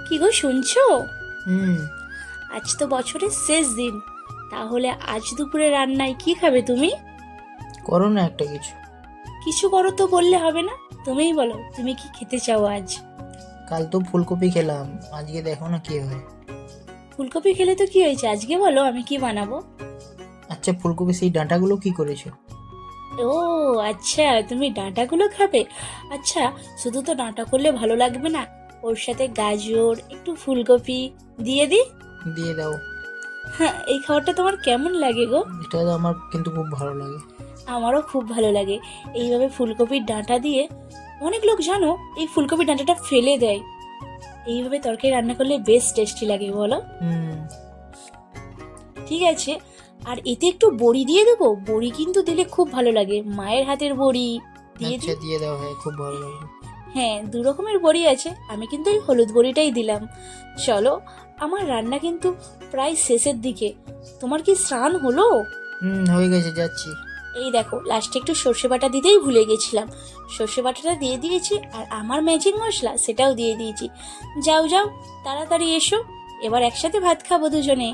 কি গো শুনছো? হুম। আজ তো বছরের শেষ দিন, তাহলে আজ দুপুরে রান্নায় কি খাবে তুমি? করো না একটা কিছু। কিছু করো তো বললে হবে না, তুমিই বলো তুমি কি খেতে চাও আজ। কাল তো ফুলকপি খেলাম, আজকে দেখো না কি হয়। ফুলকপি খেলে তো কি হয়েছে, আজকে বলো আমি কি বানাবো। আচ্ছা, ফুলকপি সেই ডাঁটাগুলো কি করেছো? ও আচ্ছা, তুমি ডাঁটাগুলো খাবে। আচ্ছা, শুধু তো ডাঁটা করলে ভালো লাগবে না, ওর সাথে গাজর একটু ফুলকপি দিয়ে দিই। দিয়ে দাও। হ্যাঁ, এই খাবারটা তোমার কেমন লাগে গো? এটা তো আমার কিন্তু খুব ভালো লাগে। আমারও খুব ভালো লাগে। এইভাবে ফুলকপির ডাঁটা দিয়ে, অনেক লোক জানো এই ফুলকপির ডাঁটাটা ফেলে দেয়, এইভাবে তরকারি রান্না করলে বেশ টেস্টি লাগে বলো। হুম। ঠিক আছে, আর এতে একটু বড়ি দিয়ে দেবো, বড়ি কিন্তু দিলে খুব ভালো লাগে, মায়ের হাতের বড়ি দিয়ে আচ্ছা, দিই। দিয়ে দাও, হ্যাঁ খুব ভালো লাগে। হ্যাঁ, দু রকমের বড়ি আছে, আমি কিন্তু এই হলুদ বড়িটাই দিলাম। চলো, আমার রান্না কিন্তু প্রায় শেষের দিকে। তোমার কি স্নান হলো? হয়ে গেছে, যাচ্ছি। এই দেখো, লাস্টে একটু সর্ষে বাটা দিতেই ভুলে গেছিলাম, সর্ষে বাটাটা দিয়ে দিয়েছি, আর আমার ম্যাজিক মশলা সেটাও দিয়ে দিয়েছি। যাও যাও, তাড়াতাড়ি এসো, এবার একসাথে ভাত খাবো দুজনে।